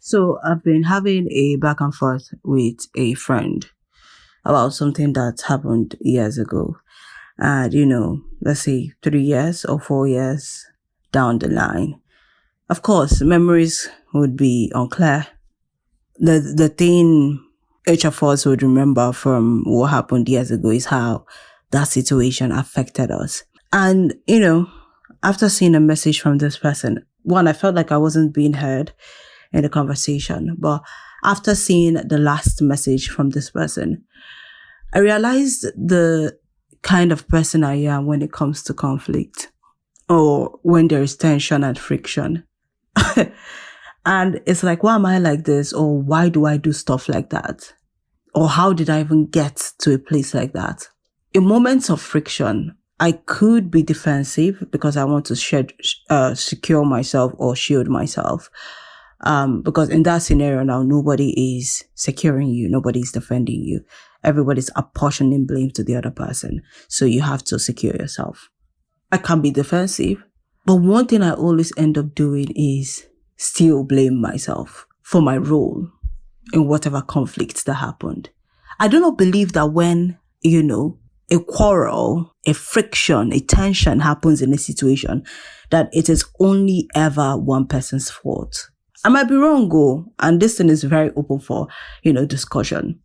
So I've been having a back and forth with a friend about something that happened years ago. And, let's say 3 years or 4 years down the line. Of course, memories would be unclear. The thing each of us would remember from what happened years ago is how that situation affected us. And, after seeing a message from this person, one, I felt like I wasn't being heard in the conversation. But after seeing the last message from this person, I realized the kind of person I am when it comes to conflict or when there is tension and friction. And it's like, why am I like this? Or why do I do stuff like that? Or how did I even get to a place like that? In moments of friction, I could be defensive because I want to secure myself or shield myself. Because in that scenario now, nobody is securing you. Nobody is defending you. Everybody's apportioning blame to the other person. So you have to secure yourself. I can be defensive. But one thing I always end up doing is still blame myself for my role in whatever conflict that happened. I do not believe that when, a quarrel, a friction, a tension happens in a situation, that it is only ever one person's fault. I might be wrong, and this thing is very open for, discussion.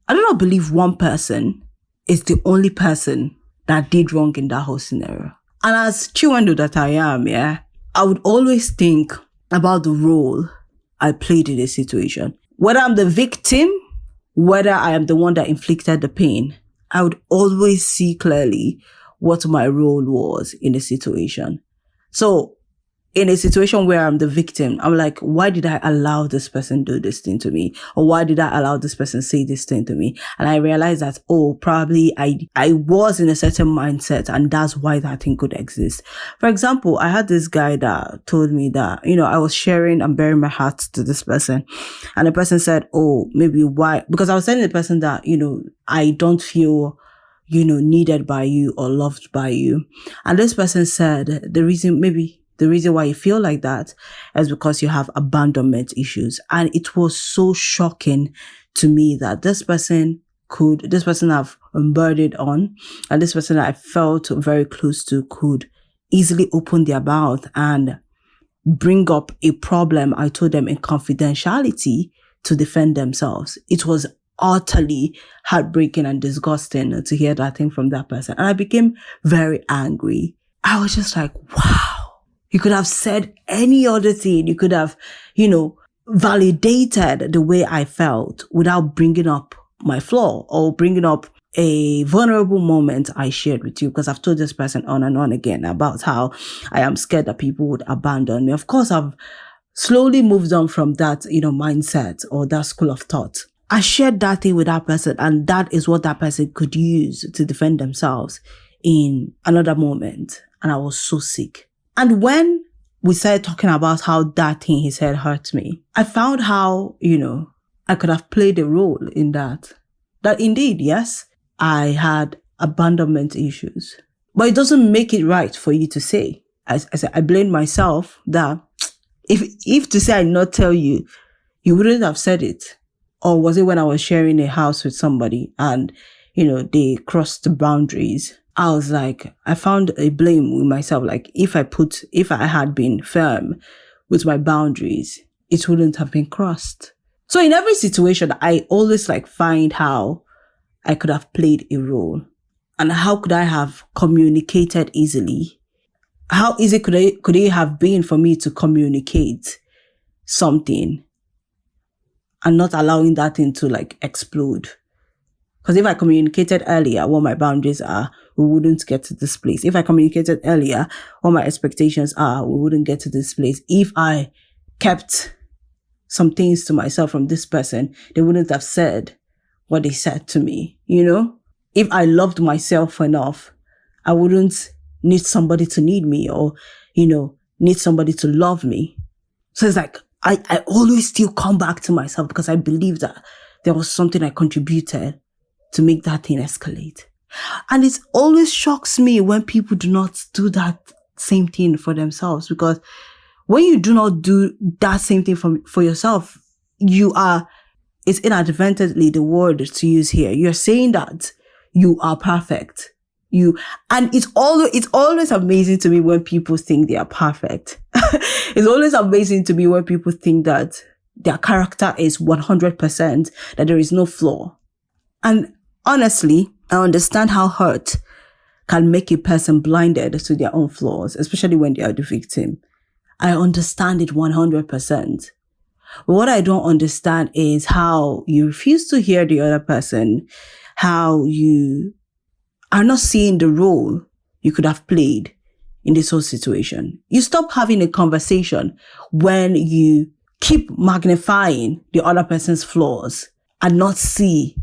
I do not believe one person is the only person that did wrong in that whole scenario. And as thechinwendu that I am, I would always think about the role I played in a situation. Whether I'm the victim, whether I am the one that inflicted the pain, I would always see clearly what my role was in the situation. So in a situation where I'm the victim, I'm like, why did I allow this person do this thing to me? Or why did I allow this person say this thing to me? And I realized that, probably I was in a certain mindset and that's why that thing could exist. For example, I had this guy that told me that, I was sharing and bearing my heart to this person. And the person said, maybe why? Because I was telling the person that, I don't feel needed by you or loved by you. And this person said the reason why you feel like that is because you have abandonment issues. And it was so shocking to me that this person I've embarked on, and this person I felt very close to could easily open their mouth and bring up a problem I told them in confidentiality to defend themselves. It was utterly heartbreaking and disgusting to hear that thing from that person. And I became very angry. I was just like, wow. You could have said any other thing. You could have, validated the way I felt without bringing up my flaw or bringing up a vulnerable moment I shared with you, because I've told this person on and on again about how I am scared that people would abandon me. Of course, I've slowly moved on from that, mindset or that school of thought. I shared that thing with that person, and that is what that person could use to defend themselves in another moment. And I was so sick. And when we started talking about how that thing he said hurt me, I found how, I could have played a role in that. That indeed, yes, I had abandonment issues. But it doesn't make it right for you to say. I blame myself that if to say I not tell you, you wouldn't have said it. Or was it when I was sharing a house with somebody and, they crossed the boundaries? I was like, I found a blame with myself. Like if I had been firm with my boundaries, it wouldn't have been crossed. So in every situation, I always find how I could have played a role and how could I have communicated easily? How easy could it have been for me to communicate something and not allowing that thing to explode? Because if I communicated earlier what my boundaries are, we wouldn't get to this place. If I communicated earlier what my expectations are, we wouldn't get to this place. If I kept some things to myself from this person, they wouldn't have said what they said to me, If I loved myself enough, I wouldn't need somebody to need me or, need somebody to love me. So it's I always still come back to myself because I believe that there was something I contributed to make that thing escalate. And it always shocks me when people do not do that same thing for themselves, because When you do not do that same thing for yourself, it's inadvertently the word to use here. You're saying that you are perfect. And it's always amazing to me when people think they are perfect. It's always amazing to me when people think that their character is 100%, that there is no flaw. And honestly, I understand how hurt can make a person blinded to their own flaws, especially when they are the victim. I understand it 100%. But what I don't understand is how you refuse to hear the other person, how you are not seeing the role you could have played in this whole situation. You stop having a conversation when you keep magnifying the other person's flaws and not see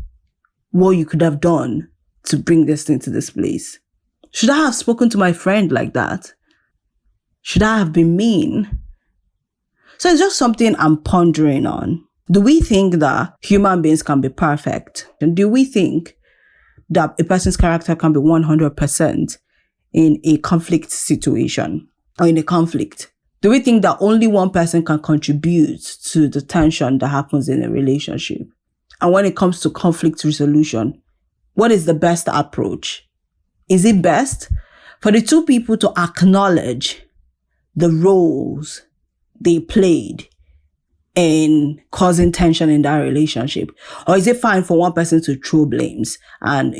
what you could have done to bring this thing to this place. Should I have spoken to my friend like that? Should I have been mean? So it's just something I'm pondering on. Do we think that human beings can be perfect? And do we think that a person's character can be 100% in a conflict situation or in a conflict? Do we think that only one person can contribute to the tension that happens in a relationship? And when it comes to conflict resolution, what is the best approach? Is it best for the two people to acknowledge the roles they played in causing tension in that relationship? Or is it fine for one person to throw blames and,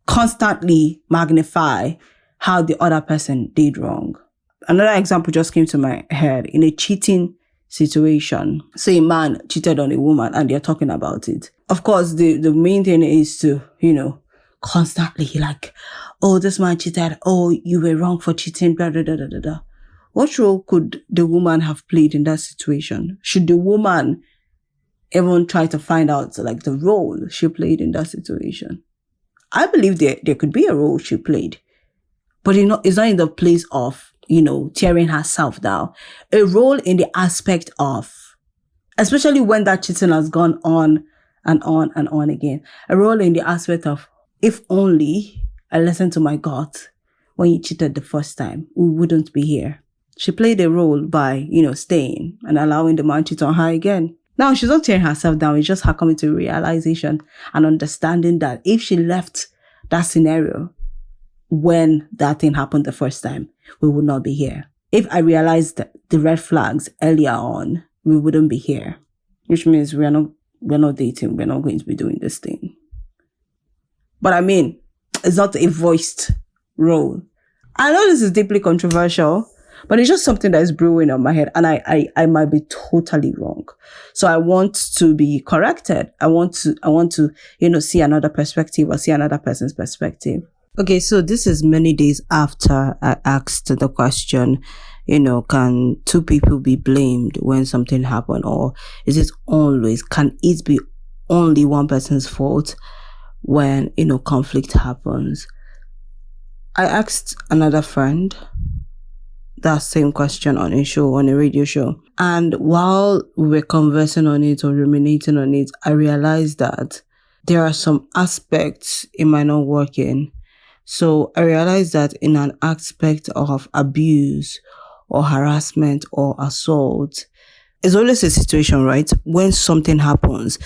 constantly magnify how the other person did wrong? Another example just came to my head. In a cheating situation, say a man cheated on a woman and they're talking about it. Of course, the main thing is to, constantly like, oh, this man cheated. Oh, you were wrong for cheating. Blah, blah, blah, blah, blah. What role could the woman have played in that situation? Should the woman even try to find out like the role she played in that situation? I believe there could be a role she played, but it's not in the place of, tearing herself down. A role in the aspect of, especially when that cheating has gone on and on and on again, a role in the aspect of, if only I listened to my gut when you cheated the first time, we wouldn't be here. She played a role by, staying and allowing the man cheat on her again. Now, she's not tearing herself down. It's just her coming to a realization and understanding that if she left that scenario when that thing happened the first time, we would not be here. If I realized the red flags earlier on, we wouldn't be here. Which means we're not dating. We're not going to be doing this thing. But I mean, it's not a voiced role. I know this is deeply controversial, but it's just something that is brewing on my head, and I might be totally wrong. So I want to be corrected. I want to, see another perspective or see another person's perspective. Okay, so this is many days after I asked the question, can two people be blamed when something happened, or can it be only one person's fault when, conflict happens? I asked another friend that same question on a radio show. And while we were conversing on it or ruminating on it, I realized that there are some aspects it might not work in. So I realized that in an aspect of abuse or harassment or assault, it's always a situation, right? When something happens,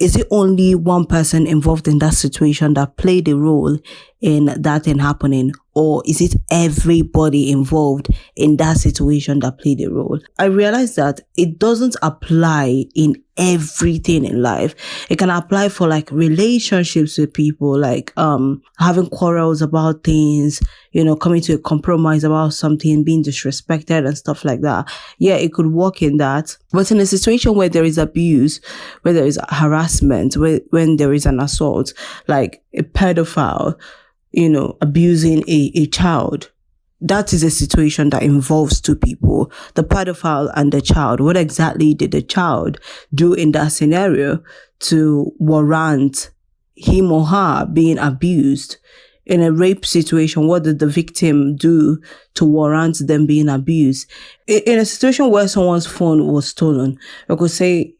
is it only one person involved in that situation that played a role in that thing happening? Or is it everybody involved in that situation that played a role? I realized that it doesn't apply in everything in life. It can apply for like relationships with people, like having quarrels about things, coming to a compromise about something, being disrespected and stuff like that. Yeah, it could work in that. But in a situation where there is abuse, where there is harassment, when there is an assault, like a pedophile, abusing a child, that is a situation that involves two people, the pedophile and the child. What exactly did the child do in that scenario to warrant him or her being abused? In a rape situation, what did the victim do to warrant them being abused? In a situation where someone's phone was stolen, I could say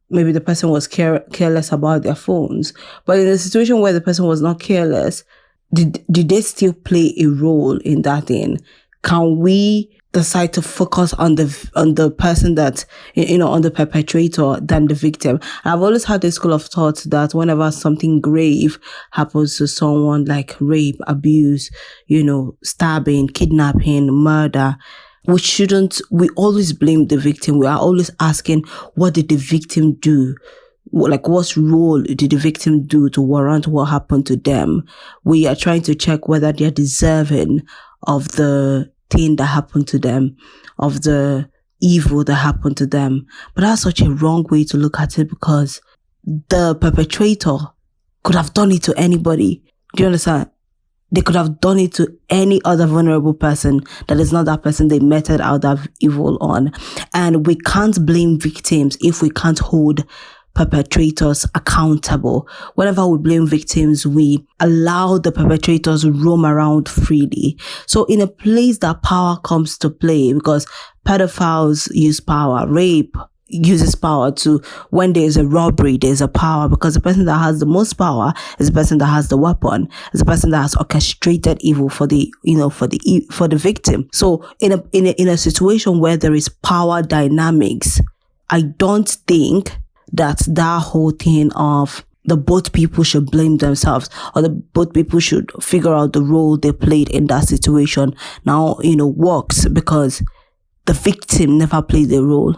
maybe the person was careless about their phones. But in a situation where the person was not careless, did they still play a role in that thing? Can we decide to focus on the person that, on the perpetrator than the victim. And I've always had this school of thought that whenever something grave happens to someone, like rape, abuse, stabbing, kidnapping, murder, we always blame the victim. We are always asking, what did the victim do? Like, what role did the victim do to warrant what happened to them? We are trying to check whether they're deserving of the thing that happened to them, of the evil that happened to them. But that's such a wrong way to look at it, because the perpetrator could have done it to anybody. Do you understand? They could have done it to any other vulnerable person that is not that person they meted out that evil on. And we can't blame victims if we can't hold perpetrators accountable. Whenever we blame victims, we allow the perpetrators to roam around freely. So in a place that power comes to play, because pedophiles use power, rape uses power to, when there is a robbery, there's a power, because the person that has the most power is the person that has the weapon, is the person that has orchestrated evil for the victim. So in a situation where there is power dynamics, I don't think that whole thing of the both people should blame themselves, or the both people should figure out the role they played in that situation now, works, because the victim never played a role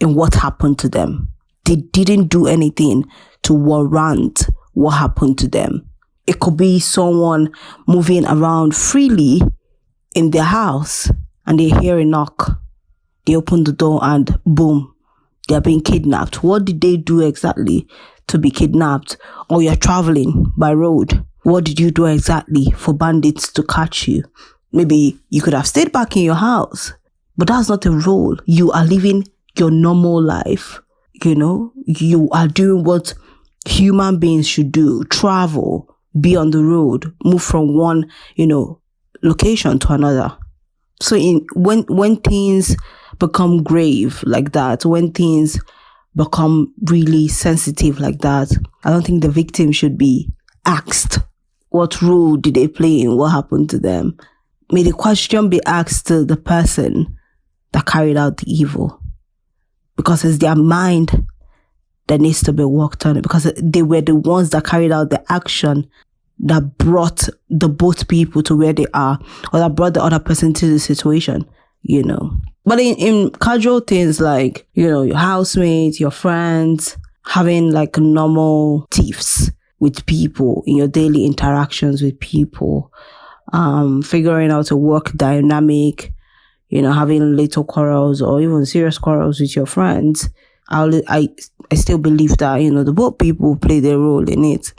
in what happened to them. They didn't do anything to warrant what happened to them. It could be someone moving around freely in their house and they hear a knock. They open the door and boom, they are being kidnapped. What did they do exactly to be kidnapped? Or you're traveling by road. What did you do exactly for bandits to catch you? Maybe you could have stayed back in your house, but that's not a role. You are living your normal life. You are doing what human beings should do. Travel, be on the road, move from one, location to another. So when things become grave like that, when things become really sensitive like that, I don't think the victim should be asked what role did they play in what happened to them. May the question be asked to the person that carried out the evil, because it's their mind that needs to be worked on, because they were the ones that carried out the action that brought the both people to where they are, or that brought the other person to the situation, But in casual things like, your housemates, your friends, having like normal tiffs with people in your daily interactions with people, figuring out a work dynamic, having little quarrels or even serious quarrels with your friends, I still believe that, the both people play their role in it.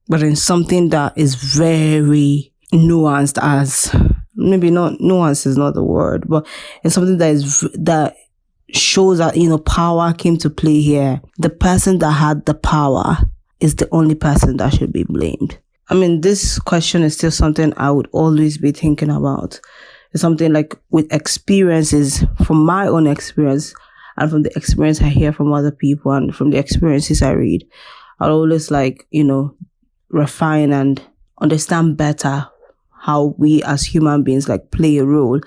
But in something that is very nuanced, as maybe not nuance is not the word, but in something that shows that, power came to play here, the person that had the power is the only person that should be blamed. I mean, this question is still something I would always be thinking about. It's something like with experiences, from my own experience and from the experience I hear from other people and from the experiences I read, I'll always refine and understand better how we as human beings play a role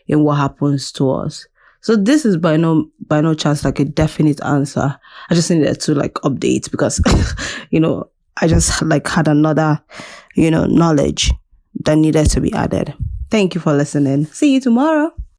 in what happens to us. So this is by no chance a definite answer. I just needed to update because I just had another knowledge that needed to be added. Thank you for listening. See you tomorrow.